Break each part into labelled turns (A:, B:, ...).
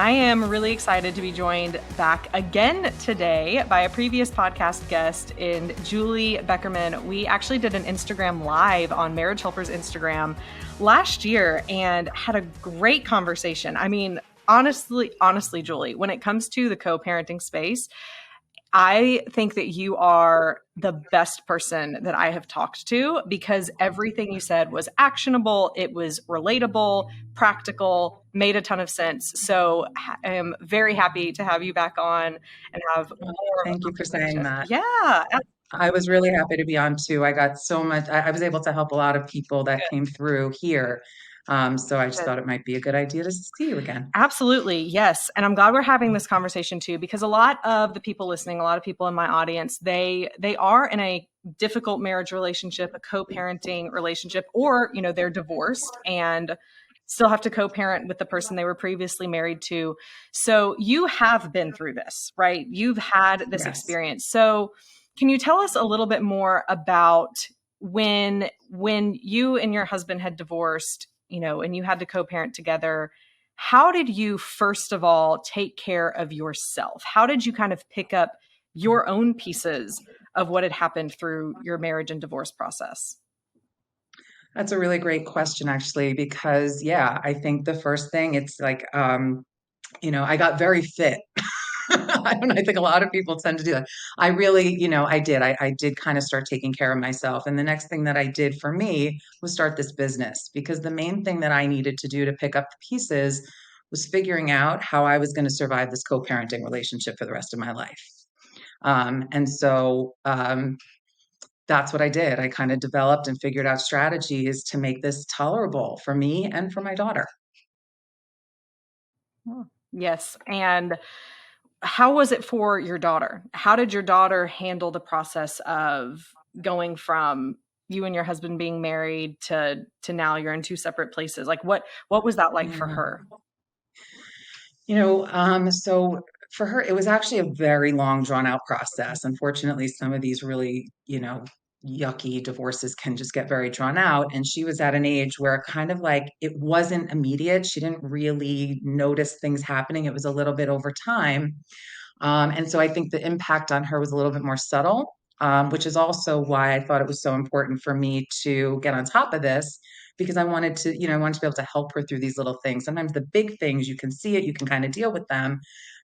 A: I am really excited to be joined back again today by a previous podcast guest in Julie Beckerman. We actually did an Instagram live on Marriage Helpers Instagram last year and had a great conversation. I mean, honestly, Julie, when it comes to the co-parenting space, I think that you are the best person that I have talked to because everything you said was actionable, it was relatable, practical, made a ton of sense. So I am very happy to have you back on and have
B: Well,
A: more of
B: thank
A: a
B: you for saying
A: conversation.
B: that.
A: Yeah,
B: I was really happy to be on too. I got so much, I was able to help a lot of people that came through here. So I just
A: good.
B: thought it might be a good idea to see you again.
A: Absolutely. Yes. And I'm glad we're having this conversation too, because a lot of the people listening, a lot of people in my audience, they are in a difficult marriage relationship, a co-parenting relationship, or, they're divorced and still have to co-parent with the person they were previously married to. So you have been through this, right? You've had this
B: Yes.
A: experience. So can you tell us a little bit more about when you and your husband had divorced, and you had to co-parent together? How did you, first of all, take care of yourself? How did you kind of pick up your own pieces of what had happened through your marriage and divorce process?
B: That's a really great question, actually, because yeah, I think the first thing it's like, I got very fit. I don't know. I think a lot of people tend to do that. I really, I did kind of start taking care of myself. And the next thing that I did for me was start this business because the main thing that I needed to do to pick up the pieces was figuring out how I was going to survive this co-parenting relationship for the rest of my life. And so that's what I did. I kind of developed and figured out strategies to make this tolerable for me and for my daughter.
A: Yes. And how was it for your daughter? How did your daughter handle the process of going from you and your husband being married to now you're in two separate places? Like what was that like for
B: Yeah.
A: her?
B: So for her, it was actually a very long, drawn out process. Unfortunately, some of these really, yucky divorces can just get very drawn out. And she was at an age where kind of like it wasn't immediate. She didn't really notice things happening. It was a little bit over time. And so I think the impact on her was a little bit more subtle, which is also why I thought it was so important for me to get on top of this because I wanted to be able to help her through these little things. Sometimes the big things, you can see it, you can kind of deal with them,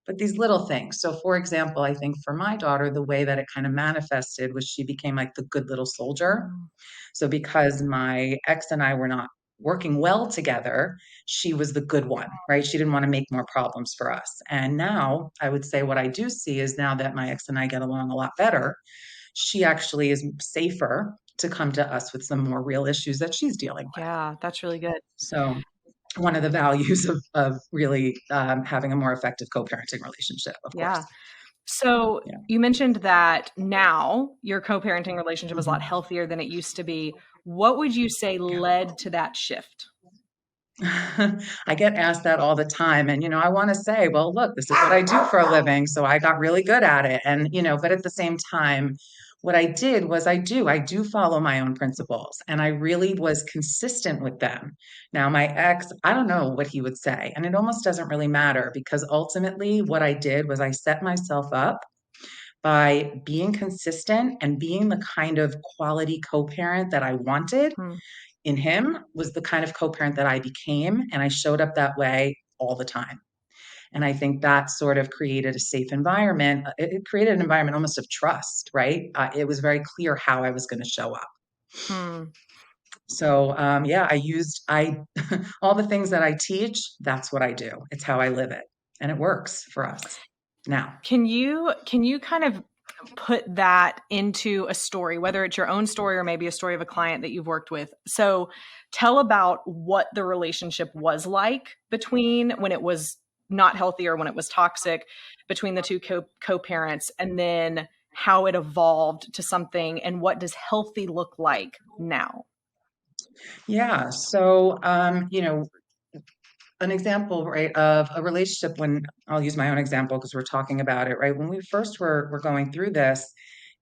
B: but these little things. So, for example, I think for my daughter, the way that it kind of manifested was she became like the good little soldier.
A: Mm.
B: So because my ex and I were not working well together, she was the good one, right? She didn't want to make more problems for us. And now I would say what I do see is now that my ex and I get along a lot better, she actually is safer to come to us with some more real issues that she's dealing with.
A: Yeah, that's really good.
B: So one of the values of really having a more effective co-parenting relationship, of
A: Yeah.
B: course.
A: So
B: Yeah.
A: you mentioned that now your co-parenting relationship is a lot
B: Mhm.
A: healthier than it used to be. What would you say
B: Yeah.
A: led to that shift?
B: I get asked that all the time. And, I want to say, well, look, this is what I do for a living. So I got really good at it. And, but at the same time, what I did was I do follow my own principles and I really was consistent with them. Now, my ex, I don't know what he would say. And it almost doesn't really matter because ultimately what I did was I set myself up by being consistent and being the kind of quality co-parent that I wanted
A: Hmm.
B: in him was the kind of co-parent that I became, and I showed up that way all the time. And I think that sort of created a safe environment. It created an environment almost of trust, right? It was very clear how I was going to show up.
A: Hmm.
B: So yeah, I all the things that I teach. That's what I do. It's how I live it, and it works for us now.
A: Can you kind of put that into a story, whether it's your own story or maybe a story of a client that you've worked with? So tell about what the relationship was like between when it was not healthy or when it was toxic between the two co-parents, and then how it evolved to something, and what does healthy look like now?
B: Yeah. So an example, right, of a relationship when I'll use my own example because we're talking about it, right? When we first were going through this,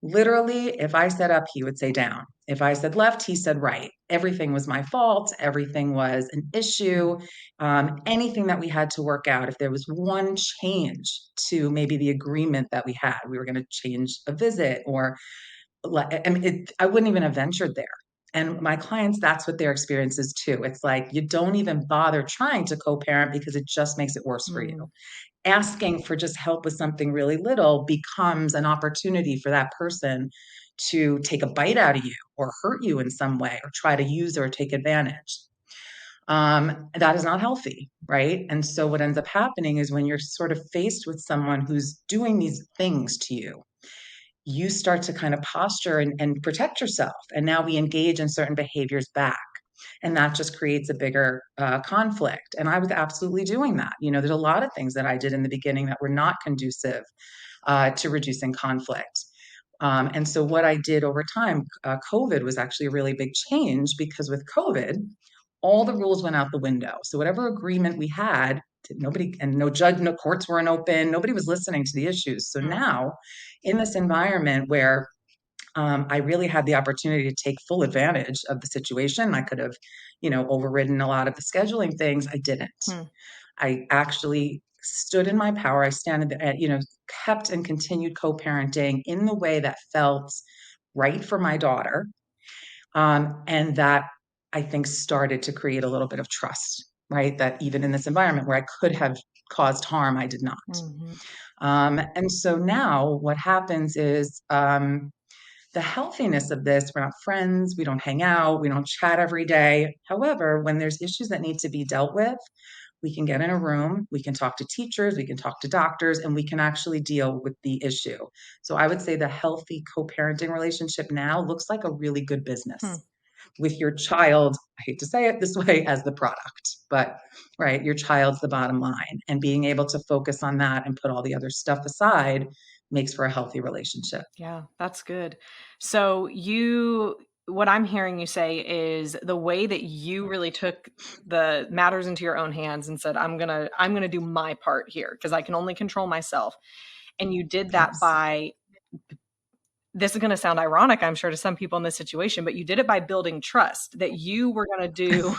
B: Literally, if I said up, he would say down. If I said left, he said right. Everything was my fault. Everything was an issue. Anything that we had to work out, if there was one change to maybe the agreement that we had, we were going to change a visit, or I mean, I wouldn't even have ventured there. And my clients, that's what their experience is too. It's like you don't even bother trying to co-parent because it just makes it worse for you.
A: Mm,
B: Asking for just help with something really little becomes an opportunity for that person to take a bite out of you or hurt you in some way or try to use or take advantage. That is not healthy, right? And so what ends up happening is when you're sort of faced with someone who's doing these things to you, you start to kind of posture and protect yourself. And now we engage in certain behaviors back. And that just creates a bigger conflict. And I was absolutely doing that. There's a lot of things that I did in the beginning that were not conducive to reducing conflict. And so what I did over time, COVID was actually a really big change, because with COVID, all the rules went out the window. So whatever agreement we had, nobody, and no judge, no courts weren't open, nobody was listening to the issues. So
A: mm,
B: now in this environment where I really had the opportunity to take full advantage of the situation. I could have, overridden a lot of the scheduling things. I didn't.
A: mm,
B: I actually stood in my power. I stand at, kept and continued co-parenting in the way that felt right for my daughter. And that, I think, started to create a little bit of trust, right? That even in this environment where I could have caused harm, I did not.
A: mhm,
B: And so now what happens is, the healthiness of this, we're not friends, we don't hang out, we don't chat every day. However, when there's issues that need to be dealt with, we can get in a room, we can talk to teachers, we can talk to doctors, and we can actually deal with the issue. So I would say the healthy co-parenting relationship now looks like a really good
A: hmm.
B: business with your child. I hate to say it this way, as the product, but right, your child's the bottom line. And being able to focus on that and put all the other stuff aside makes for a healthy relationship.
A: Yeah, that's good. So what I'm hearing you say is the way that you really took the matters into your own hands and said, I'm gonna do my part here because I can only control myself. And you did that
B: Yes.
A: by, this is going to sound ironic, I'm sure, to some people in this situation, but you did it by building trust that you were going to do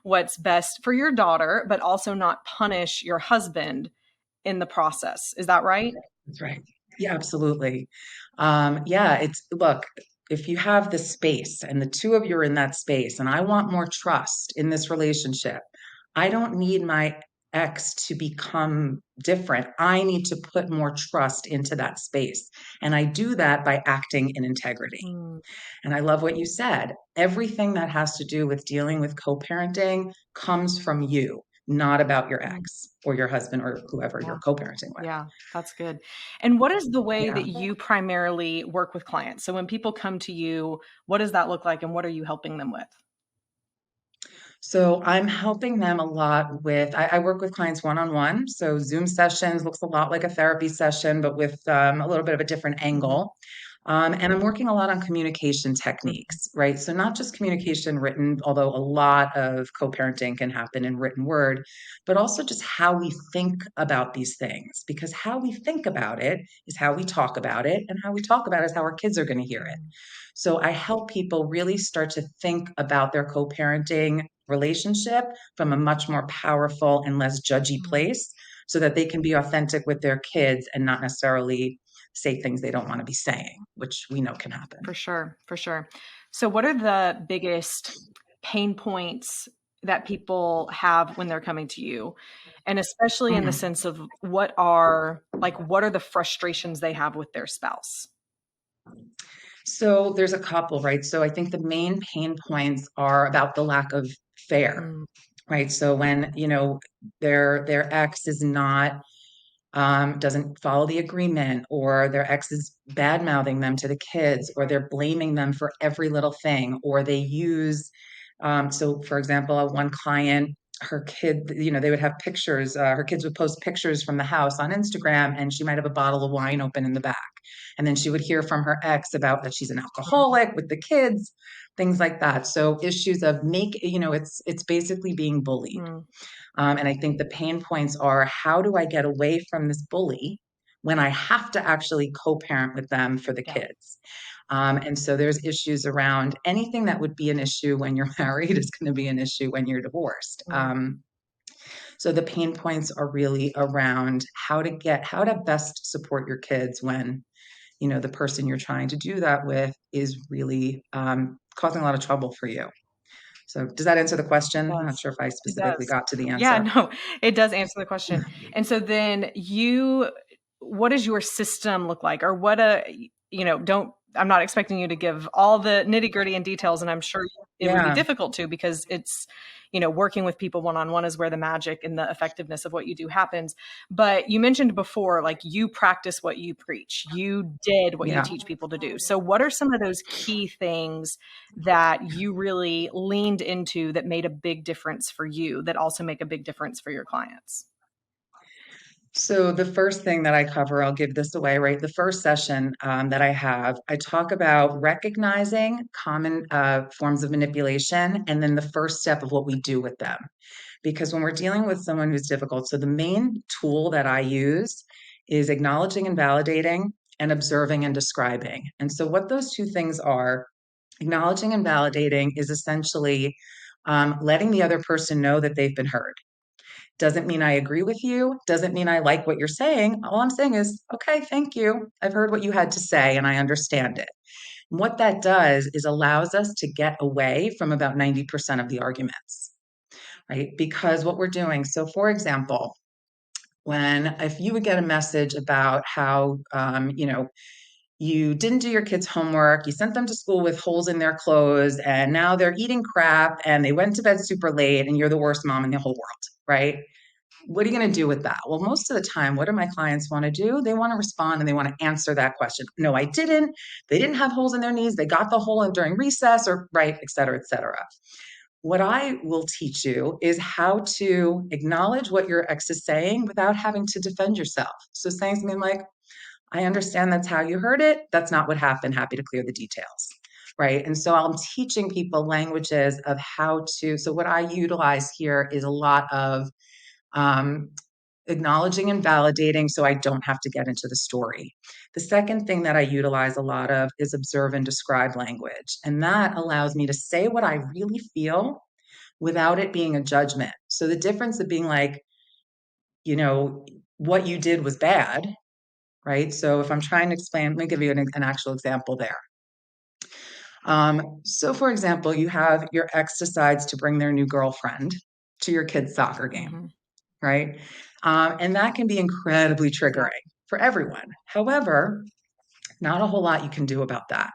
A: what's best for your daughter, but also not punish your husband in the process. Is that right?
B: That's right. Yeah, absolutely. Yeah, look, if you have the space and the two of you are in that space, and I want more trust in this relationship, I don't need my ex to become different. I need to put more trust into that space. And I do that by acting in integrity.
A: Mm,
B: And I love what you said. Everything that has to do with dealing with co-parenting comes from you, not about your
A: mm,
B: ex or your husband or whoever
A: yeah.
B: you're co-parenting with.
A: Yeah, that's good. And what is the way
B: Yeah.
A: that you primarily work with clients? So when people come to you, what does that look like and what are you helping them with?
B: So I'm helping them a lot with, I work with clients one-on-one. So Zoom sessions looks a lot like a therapy session, but with a little bit of a different
A: Mhm,
B: angle. And I'm working a lot on communication
A: mhm,
B: techniques, right? So not just communication written, although a lot of co-parenting can happen in written word, but also just how we think about these things. Because how we think about it is how we talk about it, and how we talk about it is how our kids are going to hear it.
A: mhm,
B: So I help people really start to think about their co-parenting relationship from a much more powerful and less judgy
A: mhm.
B: place, so that they can be authentic with their kids and not necessarily say things they don't want to be saying, which we know can happen.
A: For sure, for sure. So what are the biggest pain points that people have when they're coming to you? And especially in the
B: Mhm.
A: sense of what are the frustrations they have with their spouse?
B: So there's a couple, right? So I think the main pain points are about the lack of fair,
A: Mm,
B: right? So when, their ex is not doesn't follow the agreement, or their ex is bad mouthing them to the kids, or they're blaming them for every little thing, or they use, so for example, one client, her kid, they would have pictures, her kids would post pictures from the house on Instagram, and she might have a bottle of wine open in the back. And then she would hear from her ex about that she's an alcoholic with the kids, things like that. So issues of it's basically being bullied.
A: mm,
B: And I think the pain points are, how do I get away from this bully when I have to actually co-parent with them for the
A: Yeah.
B: kids. And so there's issues around anything that would be an issue when you're married is going to be an issue when you're divorced.
A: Mm.
B: So the pain points are really around how to best support your kids when, the person you're trying to do that with is really causing a lot of trouble for you. So does that answer the
A: It
B: question? I'm not
A: does.
B: sure if I
A: It
B: specifically
A: does.
B: got to the
A: Yeah,
B: answer.
A: no, it does answer the question. And so then what does your system look like? Or I'm not expecting you to give all the nitty-gritty and details, and I'm sure it would be
B: Yeah.
A: difficult to because it's, working with people one-on-one is where the magic and the effectiveness of what you do happens. But you mentioned before, like you practice what you preach. You did what you
B: Yeah.
A: teach people to do. So what are some of those key things that you really leaned into that made a big difference for you that also make a big difference for your clients?
B: So the first thing that I cover, I'll give this away, right? The first session that I have, I talk about recognizing common forms of manipulation and then the first step of what we do with them. Because when we're dealing with someone who's difficult, so the main tool that I use is acknowledging and validating and observing and describing. And so what those two things are, acknowledging and validating is essentially letting the other person know that they've been heard. Doesn't mean I agree with you, doesn't mean I like what you're saying. All I'm saying is, okay, thank you. I've heard what you had to say and I understand it. What that does is allows us to get away from about 90% of the arguments, right? Because what we're doing, so for example, if you would get a message about how, you didn't do your kids' homework, you sent them to school with holes in their clothes, and now they're eating crap and they went to bed super late, and you're the worst mom in the whole world, right? What are you going to do with that? Well, most of the time, what do my clients want to do? They want to respond and they want to answer that question. No, I didn't. They didn't have holes in their knees. They got the hole in during recess, or right, et cetera, et cetera. What I will teach you is how to acknowledge what your ex is saying without having to defend yourself. So saying something like, I understand that's how you heard it. That's not what happened. Happy to clear the details. Right. And so I'm teaching people languages of how to. So, what I utilize here is a lot of um, acknowledging and validating so I don't have to get into the story. The second thing that I utilize a lot of is observe and describe language. And that allows me to say what I really feel without it being a judgment. So, the difference of being like, you know, what you did was bad, right? So if I'm trying to explain, let me give you an actual example there. So for example, you have your ex decides to bring their new girlfriend to your kid's soccer game,
A: Mm-hmm.
B: right? And that can be incredibly
A: Yeah.
B: triggering for everyone. However, not a whole lot you can do about that.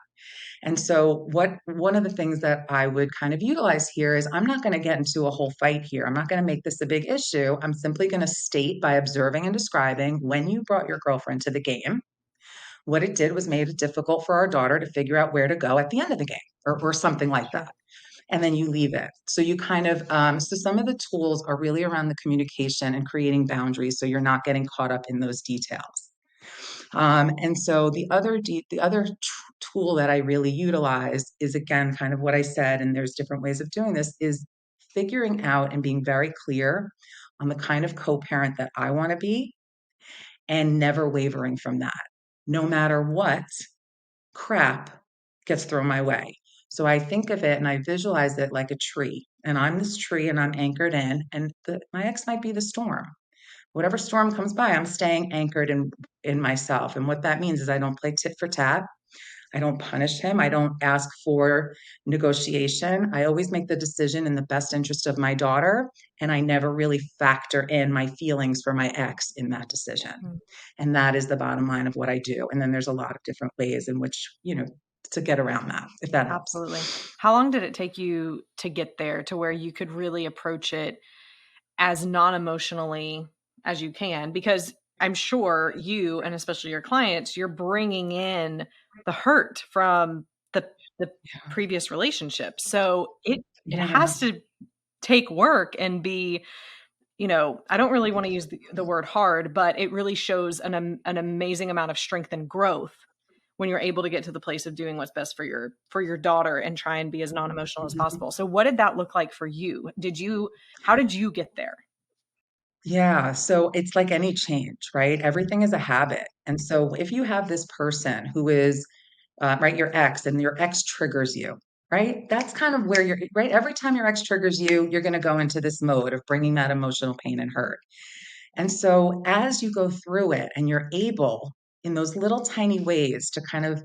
B: And so one of the things that I would kind of utilize here is I'm not going to get into a whole fight here. I'm not going to make this a big issue. I'm simply going to state by observing and describing when you brought your girlfriend to the game, what it did was made it difficult for our daughter to figure out where to go at the end of the game or something like
A: Sure.
B: that. And then you leave it. So you kind of, so some of the tools are really around the communication and creating boundaries so you're not getting caught up in those details. And so the other tool that I really utilize is again kind of what I said, and there's different ways of doing this, is figuring out and being very clear on the kind of co-parent that I want to be and never wavering from that, no matter what crap gets thrown my way. So I think of it and I visualize it like a tree. And I'm this tree and I'm anchored in, and my ex might be the storm. Whatever storm comes by, I'm staying anchored in myself. And what that means is I don't play tit for tat. I don't punish him. I don't ask for negotiation. I always make the decision in the best interest of my daughter. And I never really factor in my feelings for my ex in that decision.
A: Mm.
B: And that is the bottom line of what I do. And then there's a lot of different ways in which, to get around that, if that helps.
A: Absolutely. How long did it take you to get there to where you could really approach it as non-emotionally as you can? Because I'm sure you, and especially your clients, you're bringing in the hurt from the previous relationship. So it
B: Yeah.
A: has to take work and be, I don't really want to use the word hard, but it really shows an amazing amount of strength and growth when you're able to get to the place of doing what's best for your daughter and try and be as non-emotional as
B: Mhm.
A: possible. So what did that look like for you? How did you get there?
B: Yeah, so it's like any change, right? Everything is a habit. And so if you have this person who is, right, your ex, and your ex triggers you, right? That's kind of where you're, right? Every time your ex triggers you, you're going to go into this mode of bringing that emotional pain and hurt. And so as you go through it and you're able in those little tiny ways to kind of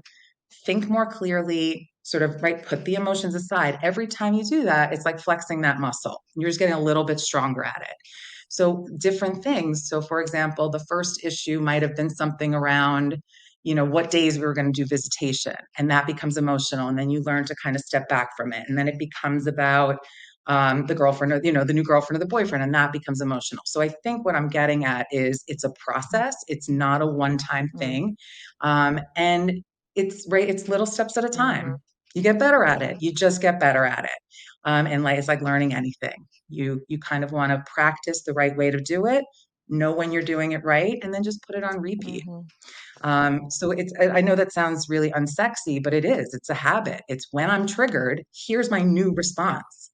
B: think more clearly, sort of, right, put the emotions aside. Every time you do that, it's like flexing that muscle. You're just getting a little bit stronger at it. So different things. So for example, the first issue might have been something around, what days we were going to do visitation, and that becomes emotional. And then you learn to kind of step back from it. And then it becomes about the girlfriend, or the new girlfriend or the boyfriend, and that becomes emotional. So I think what I'm getting at is it's a process. It's not a one-time
A: Mm-hmm.
B: thing. And it's right, it's little steps at a
A: Mm-hmm.
B: time. You get better at it. You just get better at it. And like it's like learning anything. You kind of want to practice the right way to do it, know when you're doing it right, and then just put it on repeat.
A: Mm-hmm.
B: So I know that sounds really unsexy, but it is. It's a habit. It's when I'm triggered, here's my new
A: Yeah,
B: response.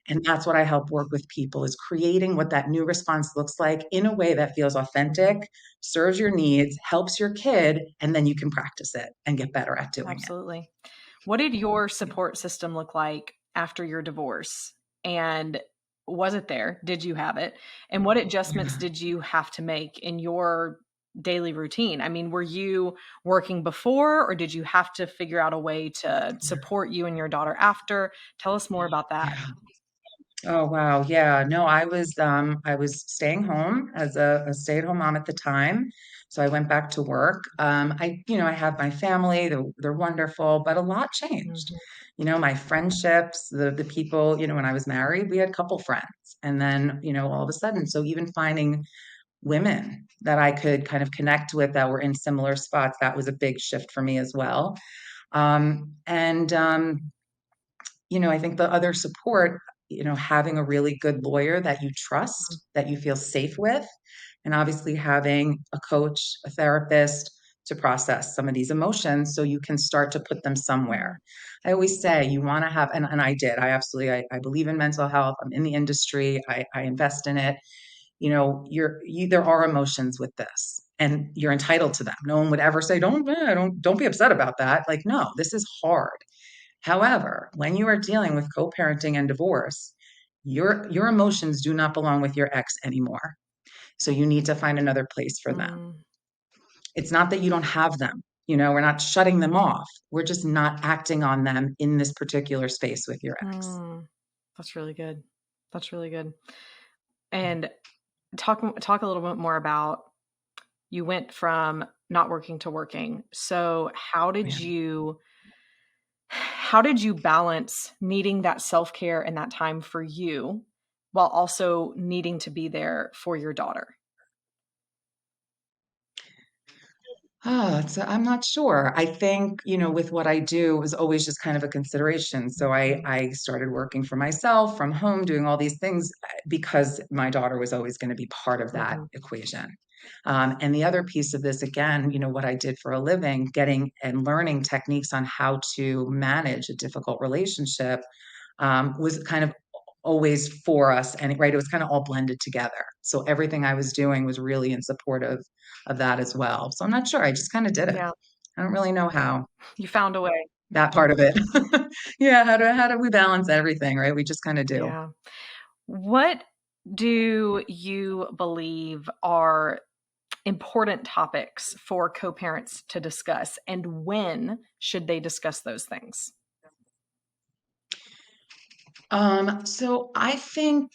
B: And that's what I help work with people, is creating what that new response looks like in a way that feels
A: mm-hmm.
B: authentic, serves your needs, helps your kid, and then you can practice it and get better at doing it.
A: Absolutely. What did your
B: Yeah.
A: support system look like after your divorce? And was it there? Did you have it? And what adjustments
B: Yeah.
A: did you have to make in your daily routine? I mean, were you working before, or did you have to figure out a way to support you and your daughter after? Tell us more about that.
B: Yeah. Oh wow. Yeah. No, I was staying home as a stay-at-home mom at the time. So I went back to work. I have my family, they're wonderful, but a lot changed.
A: Mhm.
B: My friendships, the people, when I was married, we had a couple friends. And then, all of a sudden, so even finding women that I could kind of connect with that were in similar spots, that was a big shift for me as well. And I think the other support, having a really good lawyer that you trust, that you feel safe with, and obviously having a coach, a therapist to process some of these emotions so you can start to put them somewhere.
A: Mhm.
B: I always say you want to have, and I did, I absolutely, I believe in mental health. I'm in the industry. I invest in it. There are emotions with this, and you're entitled to them. No one would ever say, don't be upset about that. Like, no, this is hard. However, when you are dealing with co-parenting and divorce, your emotions do not belong with your ex anymore. So you need to find another place for them.
A: Mm,
B: It's not that you don't have them. We're not shutting them off. We're just not acting on them in this particular space with your ex.
A: mm. That's really good. That's really good. And talk a little bit more about, you went from not working to working. So
B: Yeah.
A: how did you balance needing that self-care and that time for you while also needing to be there for your daughter?
B: I'm not sure. I think, with what I do, it was always just kind of a consideration. So I,
A: Mhm.
B: I started working for myself from home, doing all these things because my daughter was always going to be part of that
A: Mhm.
B: equation. And the other piece of this, again, what I did for a living, getting and learning techniques on how to manage a difficult relationship, was kind of always for us, and right, it was kind of all blended together. So everything I was doing was really in support of that as well. So I'm not sure, I just kind of did it.
A: Yeah,
B: I don't really know how,
A: you found a way.
B: that part of it. Yeah, how do we balance everything, right? We just kind of do.
A: Yeah. What do you believe are important topics for co-parents to discuss, and when should they discuss those things?
B: So I think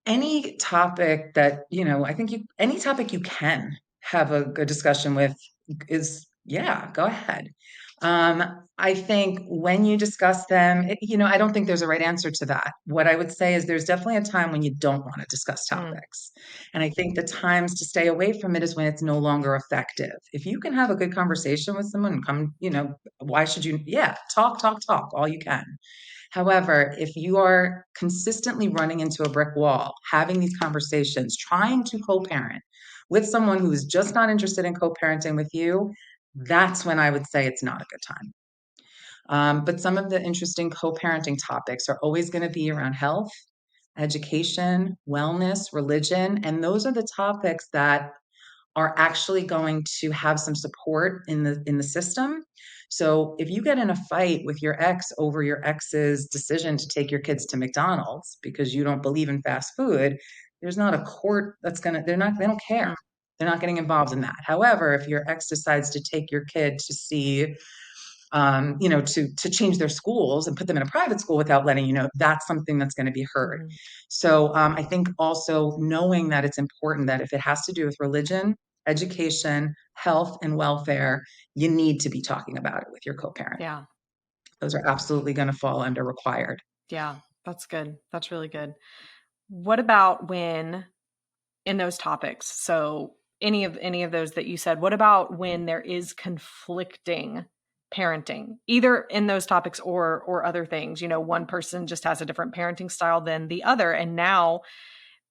B: any topic that, I think any topic you can have a good discussion with is, yeah, go ahead. I think when you discuss them, I don't think there's a right answer to that. What I would say is there's definitely a time when you don't want to discuss
A: Mm,
B: topics. And I think the times to stay away from it is when it's no longer effective. If you can have a good conversation with someone and come, why should you? Yeah, talk, all you can. However, if you are consistently running into a brick wall, having these conversations, trying to co parent with someone who's just not interested in co parenting with you, that's when I would say it's not a good time. But some of the interesting co parenting topics are always going to be around health education, wellness, religion, and those are the topics that are actually going to have some support in the system. So if you get in a fight with your ex over your ex's decision to take your kids to McDonald's because you don't believe in fast food, there's not a court that's going to, they don't care.
A: Mm.
B: They're not getting involved in that. However, if your ex decides to take your kid to see to change their schools and put them in a private school without letting you know, that's something that's going to be heard.
A: Mhm.
B: So I think also knowing that it's important that if it has to do with religion, education, health, and welfare, you need to be talking about it with your co-parent.
A: Yeah.
B: Those are absolutely going to fall under required.
A: Yeah. That's good. That's really good. What about when in those topics? So any of those that you said, what about when there is conflicting parenting, either in those topics or other things? You know, one person just has a different parenting style than the other, and now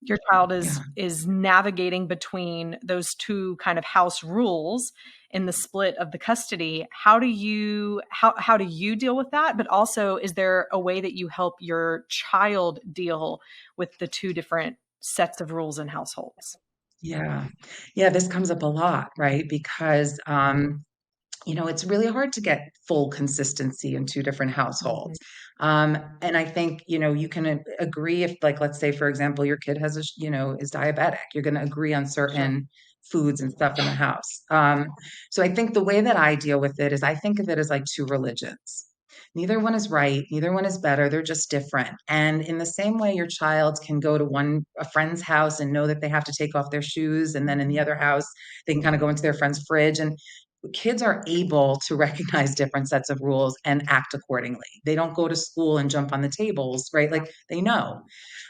A: your child
B: Yeah.
A: is navigating between those two kind of house rules in the split of the custody. How do you deal with that? But also, is there a way that you help your child deal with the two different sets of rules in households?
B: Yeah. Yeah. This comes up a lot, right? Because, it's really hard to get full consistency in two different
A: Mhm.
B: households. And I think, you can agree if, like, let's say, for example, your kid is diabetic, you're going to agree on
A: Sure.
B: certain foods and stuff in the house. So I think the way that I deal with it is I think of it as like two religions. Neither one is right, neither one is better, they're just different. And in the same way your child can go to a friend's house and know that they have to take off their shoes, and then in the other house they can kind of go into their friend's fridge, and kids are able to recognize different sets of rules and act accordingly. They don't go to school and jump on the tables, right? Like they know.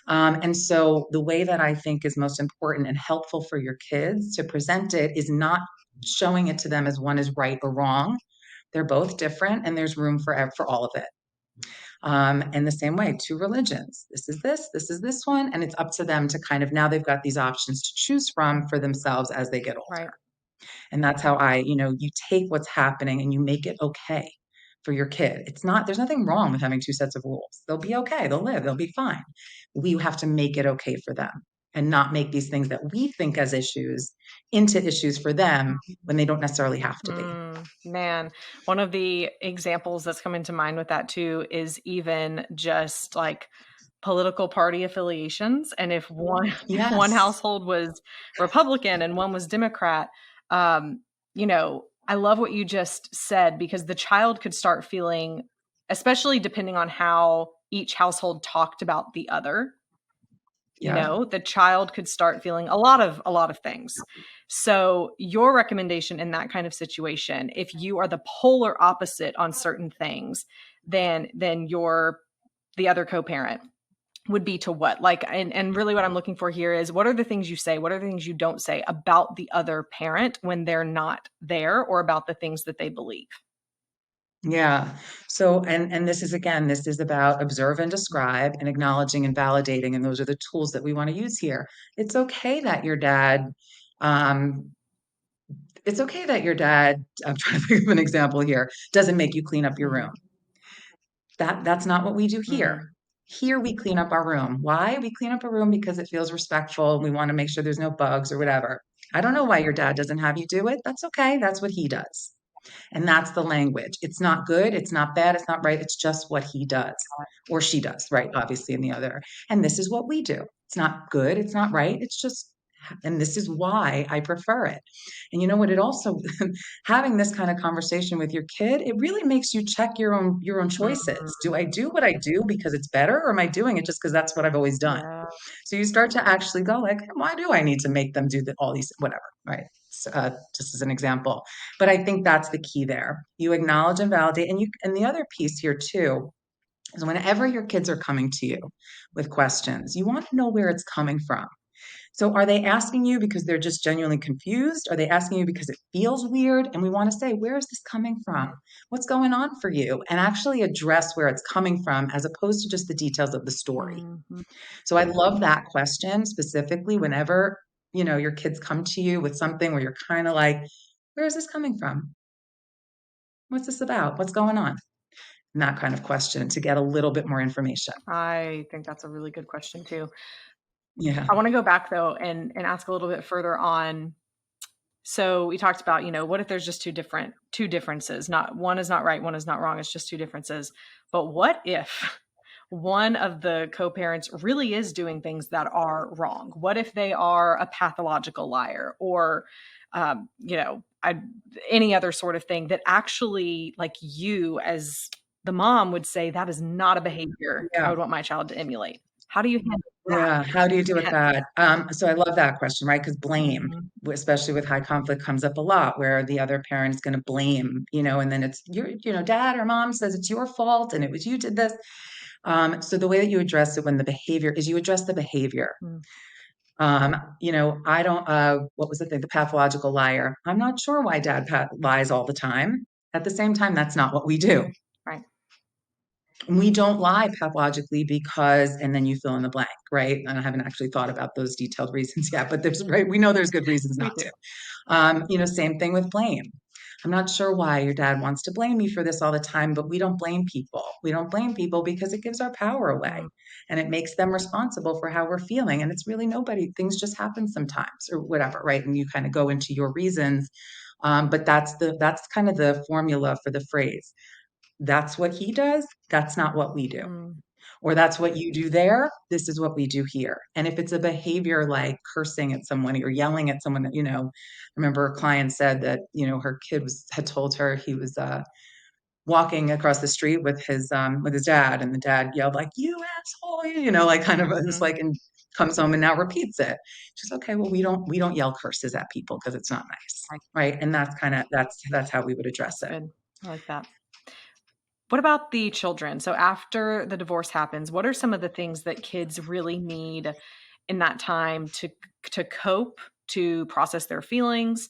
B: And so the way that I think is most important and helpful for your kids to present it is not showing it to them as one is right or wrong. They're both different, and there's room for all of it. And the same way, two religions. This is this one, and it's up to them to kind of, now they've got these options to choose from for themselves as they get older.
A: Right.
B: And that's how you take what's happening and you make it okay for your kid. There's nothing wrong with having two sets of rules. They'll be okay. They'll live. They'll be fine. We have to make it okay for them and not make these things that we think as issues into issues for them when they don't necessarily have to be.
A: Man, one of the examples that's coming to mind with that too is even just like political party affiliations. And if one if one
B: Yes.
A: household was Republican and one was Democrat, I love what you just said, because the child could start feeling, especially depending on how each household talked about the other,
B: Yeah.
A: the child could start feeling a lot of things. So your recommendation in that kind of situation, if you are the polar opposite on certain things than your the other co-parent, would be to what? Like, and really what I'm looking for here is, what are the things you say, what are the things you don't say about the other parent when they're not there, or about the things that they believe?
B: Yeah. So, and this is about observe and describe and acknowledging and validating. And those are the tools that we want to use here. It's okay that your dad, um, it's okay that your dad, I'm trying to think of an example here, doesn't make you clean up your room.
A: Mhm.
B: That's not what we do here.
A: Mhm.
B: Here we clean up our room. Why? We clean up a room because it feels respectful and we want to make sure there's no bugs or whatever. I don't know why your dad doesn't have you do it. That's okay. That's what he does. And that's the language. It's not good. It's not bad. It's not right. It's just what he does or she does, right? Obviously, in the other. And this is what we do. It's not good. It's not right. It's just, and this is why I prefer it. And you know what? It also, having this kind of conversation with your kid, it really makes you check your own choices.
A: Mhm.
B: Do I do what I do because it's better, or am I doing it just because that's what I've always done?
A: Yeah.
B: So you start to actually go like, why do I need to make them do all these, whatever, right? Just as an example. But I think that's the key there. You acknowledge and validate. And the other piece here too is whenever your kids are coming to you with questions, you want to know where it's coming from. So are they asking you because they're just genuinely confused? Are they asking you because it feels weird? And we want to say, where is this coming from? What's going on for you? And actually address where it's coming from as opposed to just the details of the story.
A: Mhm.
B: So I love that question specifically whenever, your kids come to you with something where you're kind of like, where is this coming from? What's this about? What's going on? and that kind of question to get a little bit more information.
A: I think that's a really good question too.
B: Yeah.
A: I want to go back though and ask a little bit further on. So we talked about, what if there's just two differences? Not one is not right, one is not wrong. It's just two differences. But what if one of the co-parents really is doing things that are wrong? What if they are a pathological liar or, um, you know, I, any other sort of thing that actually, like you as the mom would say, that is not a behavior I
B: Yeah.
A: would want my child to emulate. How do you handle that?
B: Yeah. How do you deal with
A: Yes.
B: that? So I love that question, right? Because blame,
A: Mhm.
B: especially with high conflict, comes up a lot where the other parent is going to blame, and then it's dad or mom says it's your fault and it was you did this. So the way that you address it when the behavior is you address the behavior.
A: Mm,
B: I don't, what was the thing? The pathological liar. I'm not sure why lies all the time. At the same time, that's not what we do.
A: right.
B: We don't lie pathologically because, and then you fill in the blank, right? And I haven't actually thought about those detailed reasons yet, but right, we know there's good reasons
A: We
B: not
A: do.
B: to. Same thing with blame. I'm not sure why your dad wants to blame me for this all the time, but we don't blame people. We don't blame people because it gives our power away
A: Mm,
B: and it makes them responsible for how we're feeling. And it's really nobody, things just happen sometimes or whatever, right? And you kind of go into your reasons. But that's kind of the formula for the phrase. That's what he does. That's not what we do.
A: mm,
B: Or that's what you do there. This is what we do here. And if it's a behavior like cursing at someone or yelling at someone that, I remember a client said that, her kid had told her he was walking across the street with his dad, and the dad yelled like, "You asshole," like kind of just
A: mhm.
B: like, and comes home and now repeats it. She's okay, well, we don't yell curses at people because it's not nice.
A: Right.
B: Right. And that's how we would address
A: That's
B: it.
A: good. I like that. What about the children? So after the divorce happens, what are some of the things that kids really need in that time to cope, to process their feelings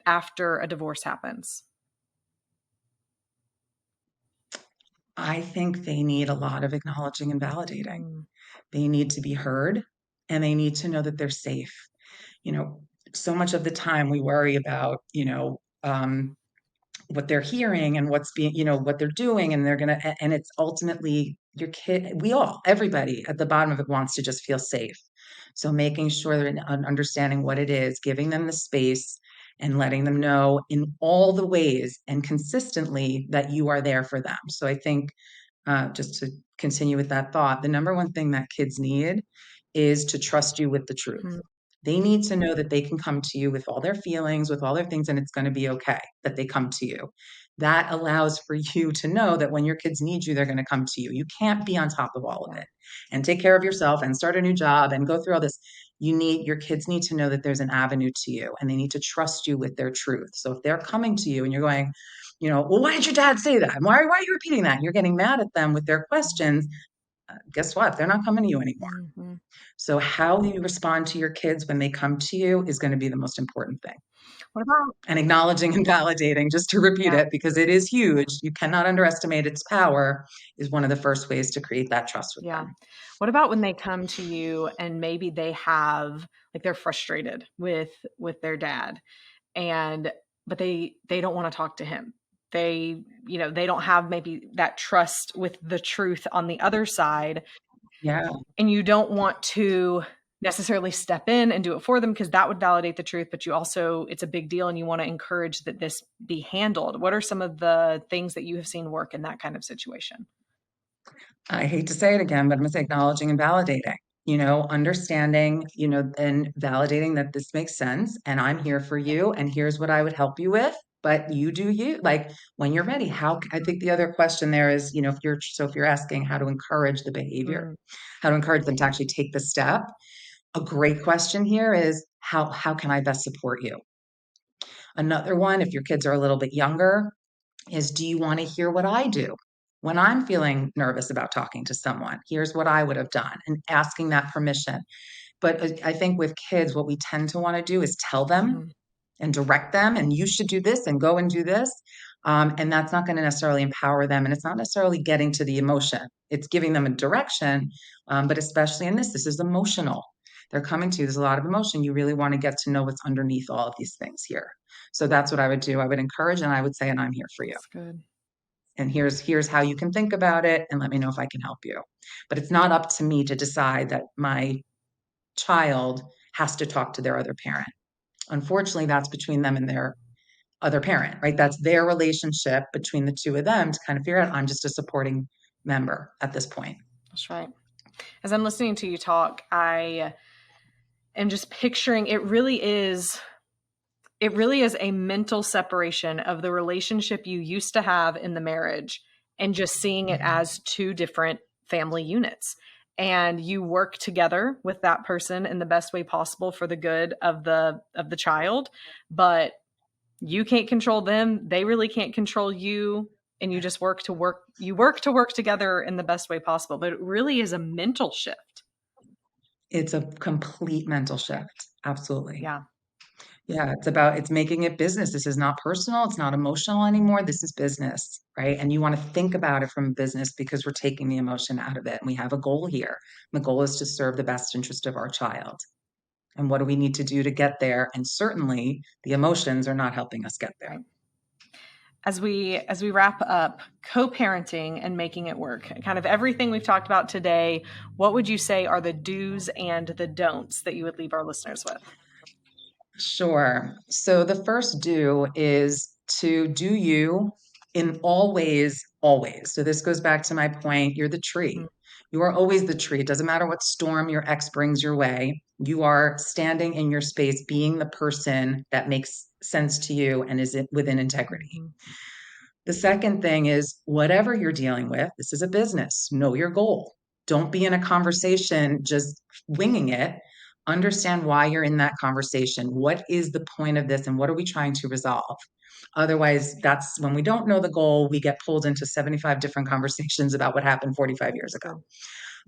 A: after a divorce happens?
B: I think they need a lot of acknowledging and validating.
A: Mm,
B: They need to be heard and they need to know that they're safe. You know, so much of the time we worry about, what they're hearing and what's being, what they're doing, and and it's ultimately your kid. Everybody at the bottom of it wants to just feel safe. So making sure they're understanding what it is, giving them the space and letting them know in all the ways and consistently that you are there for them. So I think just to continue with that thought, the number one thing that kids need is to trust you with the truth.
A: mm,
B: They need to know that they can come to you with all their feelings, with all their things, and it's going to be okay that they come to you. That allows for you to know that when your kids need you, they're going to come to you. You can't be on top of all of
A: yeah.
B: it and take care of yourself and start a new job and go through all this. Your kids need to know that there's an avenue to you and they need to trust you with their truth. So if they're coming to you and you're going, well, why did your dad say that? Why are you repeating that? And you're getting mad at them with their questions. Guess what? They're not coming to you anymore.
A: Mhm.
B: So how you respond to your kids when they come to you is going to be the most important thing.
A: What about
B: And acknowledging and validating, just to repeat
A: yeah,
B: it, because it is huge. You cannot underestimate its power, is one of the first ways to create that trust with
A: yeah.
B: them.
A: What about when they come to you and maybe they have like they're frustrated with their dad and but they don't want to talk to him. They don't have maybe that trust with the truth on the other side,
B: Yeah.
A: and you don't want to necessarily step in and do it for them because that would validate the truth, but you also it's a big deal and you want to encourage that this be handled. What are some of the things that you have seen work in that kind of situation?
B: I hate to say it again, but I'm going to say acknowledging and validating, understanding, and validating that this makes sense and I'm here for you and here's what I would help you with. But you do you like when you're ready. I think the other question there is, if you're asking how to encourage the behavior,
A: Mm,
B: how to encourage them to actually take the step, a great question here is how can I best support you? Another one, if your kids are a little bit younger, is do you want to hear what I do? When I'm feeling nervous about talking to someone, here's what I would have done and asking that permission. But I think with kids, what we tend to want to do is tell them
A: mhm,
B: and direct them, and you should do this and go and do this. And that's not going to necessarily empower them. And it's not necessarily getting to the emotion, it's giving them a direction. But especially in this is emotional. They're coming to you, there's a lot of emotion. You really want to get to know what's underneath all of these things here. So that's what I would do. I would encourage and I would say, and I'm here for you.
A: that's good.
B: And here's how you can think about it, and let me know if I can help you. But it's not up to me to decide that my child has to talk to their other parent. Unfortunately, that's between them and their other parent, right? That's their relationship between the two of them to kind of figure out. I'm just a supporting member at this point.
A: That's right. As I'm listening to you talk, I am just picturing it really is a mental separation of the relationship you used to have in the marriage and just seeing it as two different family units. And you work together with that person in the best way possible for the good of the child, but you can't control them. They really can't control you. And you just work to work together in the best way possible. But it really is a mental shift.
B: It's a complete mental shift. Absolutely.
A: Yeah.
B: Yeah, it's making it business. This is not personal. It's not emotional anymore. This is business, right? And you want to think about it from business because we're taking the emotion out of it. And we have a goal here. The goal is to serve the best interest of our child. And what do we need to do to get there? And certainly the emotions are not helping us get there.
A: Right. As we wrap up co-parenting and making it work, kind of everything we've talked about today, what would you say are the do's and the don'ts that you would leave our listeners with?
B: Sure. So the first do is to do you in all ways, always. So this goes back to my point. You're the tree. You are always the tree. It doesn't matter what storm your ex brings your way. You are standing in your space, being the person that makes sense to you and is within integrity.
A: Mm-hmm.
B: The second thing is whatever you're dealing with, this is a business. Know your goal. Don't be in a conversation just winging it. Understand why you're in that conversation. What is the point of this and what are we trying to resolve? Otherwise, that's when we don't know the goal, we get pulled into 75 different conversations about what happened 45 years ago.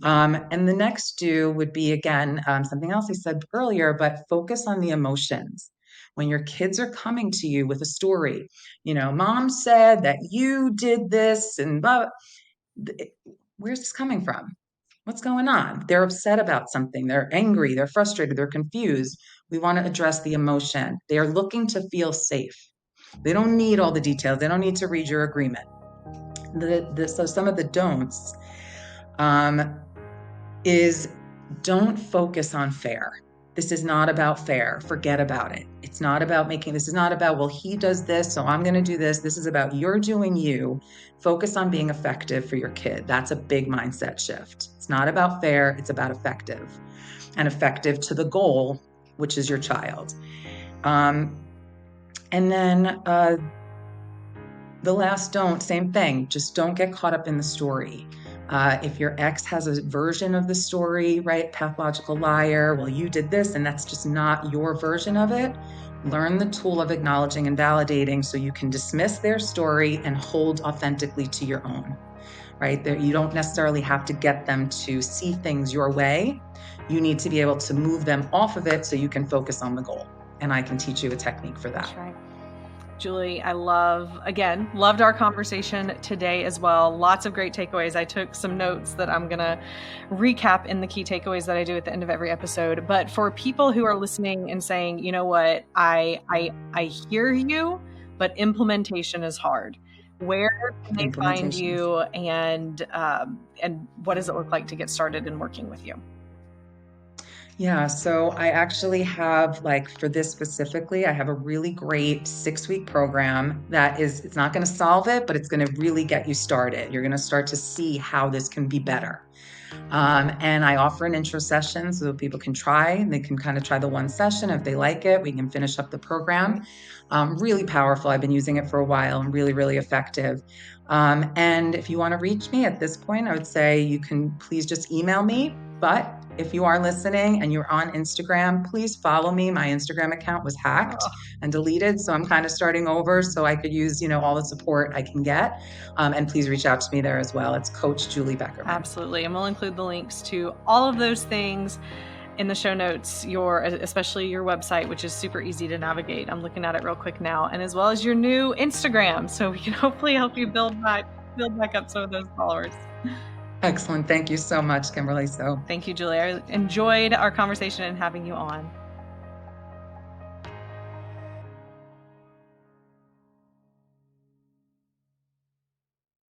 B: And the next do would be, again, something else I said earlier, but focus on the emotions. When your kids are coming to you with a story, mom said that you did this and blah, where's this coming from? What's going on? They're upset about something. They're angry. They're frustrated. They're confused. We want to address the emotion. They are looking to feel safe. They don't need all the details. They don't need to read your agreement. So some of the don'ts is don't focus on fair. This is not about fair. Forget about it. It's not about this is not about, well, he does this, so I'm going to do this. This is about you're doing you. Focus on being effective for your kid. That's a big mindset shift. It's not about fair. It's about effective and effective to the goal, which is your child. And then the last don't, same thing. Just don't get caught up in the story. If your ex has a version of the story, right? Pathological liar, well, you did this, and that's just not your version of it. Learn the tool of acknowledging and validating so you can dismiss their story and hold authentically to your own, right? You don't necessarily have to get them to see things your way. You need to be able to move them off of it so you can focus on the goal. And I can teach you a technique for that.
A: That's right. Julie, I loved our conversation today as well. Lots of great takeaways. I took some notes that I'm going to recap in the key takeaways that I do at the end of every episode. But for people who are listening and saying, you know what, I hear you, but implementation is hard. Where can they find you, and what does it look like to get started in working with you?
B: Yeah, so I actually have, for this specifically, I have a really great 6-week program it's not going to solve it, but it's going to really get you started. You're going to start to see how this can be better. And I offer an intro session so that people can try, and they can kind of try the one session. If they like it, we can finish up the program. Really powerful. I've been using it for a while and really, really effective. And if you want to reach me at this point, I would say you can please just email me. But if you are listening and you're on Instagram, please follow me. My Instagram account was hacked and deleted, so I'm kind of starting over so I could use, all the support I can get. And please reach out to me there as well. It's Coach Julie Beckerman.
A: Absolutely. And we'll include the links to all of those things in the show notes, especially your website, which is super easy to navigate. I'm looking at it real quick now, and as well as your new Instagram, so we can hopefully help you build back up some of those followers.
B: Excellent. Thank you so much, Kimberly.
A: Thank you, Julie. I enjoyed our conversation and having you on.